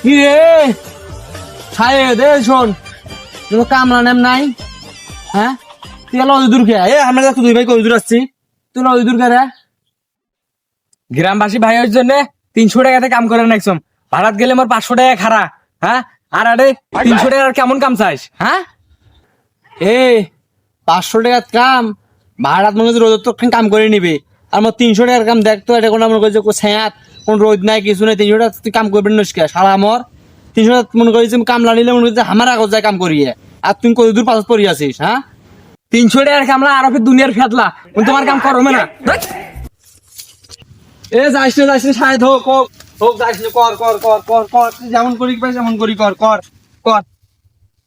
কি রে ছায়ে দে শোন তোর কামলা নাম নাই হ্যাঁ তুই এলো দূর কে এ আমরা তো দুই ভাই কই দূর আসছি তুই লই দূর কে রে গ্রামবাসী ভাইয়ের জন্য 300 টাকাতে কাম করে নাকছম ভাড়াত গেলে মোর 500 টাকা খারা হ্যাঁ আর আরে 300 টাকার কেমন কাম চাইস হ্যাঁ এ 500 টাকার কাম ভাড়াত মনে রোদ তো কাম করে নিবে আর মোর 300 টাকার কাম দেখ তো এটা কোন মনে করছে ছায়াত কোন রোদ নাই কিছু নাই 300 টাকা তুই কাম করবেন না শালা মোর 300 টাকা মনে করিস কামলা নিলে মনে করছে আমার আগত যায় কাম করিয়ে আর তুই কত দূর পাস পড়ি আছিস হ্যাঁ 300 টাকার কামলা আর ফির দুনিয়ার ফেতলা তোমার কাম করো না এ যাইস না শায়দ হোক হোক যাইস না কর কর কর কর কর তুই যেমন করি পাই যেমন করি কর কর কর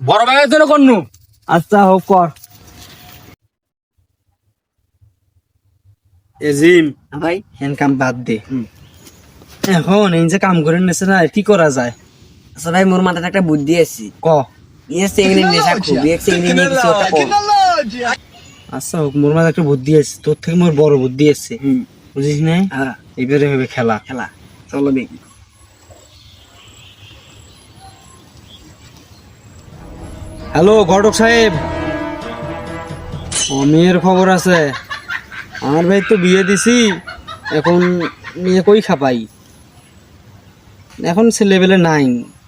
বড় ভাইয়ের জন্য করনু আচ্ছা হোক কর এজিম ভাই হ্যান কাম বাদ দে এখন এই যে কাম করে নিছে না কি করা যায় আচ্ছা ভাই মোর মাথায় একটা বুদ্ধি আছে ক ইয়ে চেংড়ি নেশা খুব এক চেংড়ি নিয়ে কিছু একটা কর আচ্ছা হোক মোর মাঝে একটা বুদ্ধি আছে তোর থেকে মোর বড় বুদ্ধি আছে বুঝিস না হ্যাঁ এবারে হবে খেলা খেলা চলো দেখি হ্যালো ঘটক সাহেব ও মেয়ের খবর আছে আমার ভাই তো বিয়ে দিছি এখন মেয়ে কই খাপাই এখন ছেলেবেলে নাই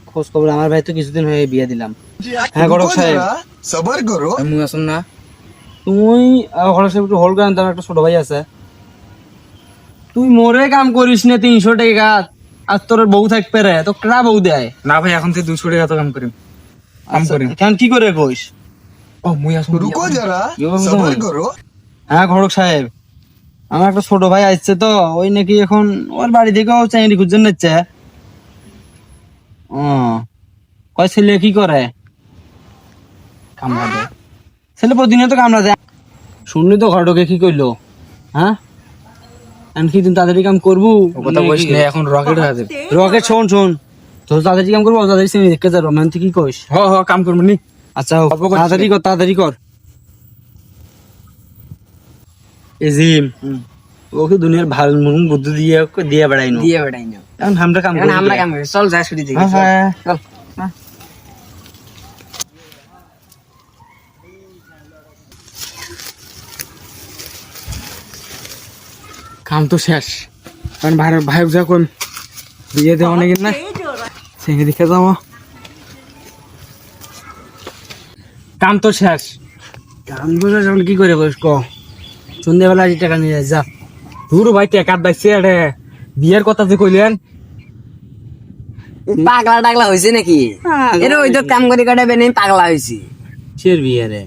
খোঁজ খবর আমার ভাই তো কিছুদিন হয়ে বিয়ে দিলাম হ্যাঁ ঘটক সাহেব सबर करो আমি আসুন না তুই ঘটক সাহেব একটু হোল্ড করেন, তার একটা ছোট ভাই আছে। তুই মোরে কাম করিস না 300 টাকা আর তোর বউ থাকবে রে তো কেনা বউ দেয় না ভাই এখন থেকে 200 টাকা তো কাম করিম কাম করিম কেন কি করে কইস? ও মুই আসুন रुको जरा यो सबर बताओ। करो হ্যাঁ ঘটক সাহেব আমার একটা ছোট ভাই আসছে তো ওই নাকি এখন ওর বাড়ি থেকেও চাকরি খুঁজছেন নিচ্ছে। ও কয় ছেলে কি করে? কামলা দে ছেলে প্রতিদিন তো কামড়া দেয়। শুনলি তো ঘটকে কি কইলো? হ্যাঁ আমি কি তুমি তাড়াতাড়ি কাম করবো? ও কথা কইস না এখন রকেট হয়ে যাবে রকেট শোন শোন তোর তাড়াতাড়ি কাম করবো তাড়াতাড়ি সে দেখতে যা রোমান্টিক কি কইস? হ হ কাম করব নি আচ্ছা অল্প করে তাড়াতাড়ি কর এজিম ওকে দুনিয়ার ভালো মন বুদ্ধি দিয়ে বেড়াই না দিয়ে বেড়াই না এখন আমরা কাম এখন করি আমরা কাম করি চল যাই ছুটি থেকে হ্যাঁ চল কাম তো শেষ কারণ ভাই ভাই যা কোন বিয়ে দেওয়া নাকি না সেখানে দেখে যাবো কাম তো শেষ কাম করে যখন কি করে কইস ক সন্ধ্যাবেলা আজ টাকা নিয়ে যা দূর ভাই টেকার দাইছে রে বিয়ের কথা যে কইলেন পাগলা টাগলা হয়েছে নাকি এর ওই তো কাম করে কাটাবে নেই পাগলা হয়েছি শের বিয়ে রে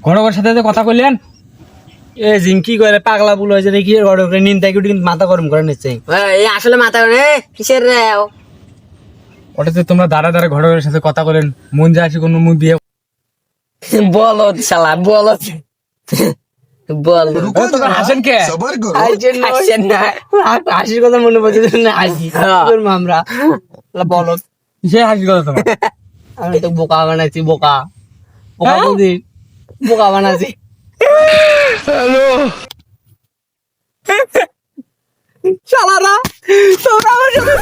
ঘটকের সাথে যে কথা কইলেন এ জিম কি করে পাগলা বুল হয়েছে দেখি ঘটক নিন্দাই কিন্তু মাথা গরম করে নিচ্ছে এই আসলে মাথা রে কিসের রে ওটা যে তোমরা দাঁড়া দাঁড়া ঘটকের সাথে কথা করেন মন যায় আসি কোনো মুই বিয়ে বলো শালা বলো বল रुको তোমরা जरा হাসেন কে सबर करो হাসছেন না হাসির কথা মনে পড়ছে না হাসি করবো আমরা বলো কিসে হাসি কথা তোমার আমি তো বোকা বানাইছি বোকা বোকা বলছি বোকা বানাইছি শালারা তোমরা আমার সাথে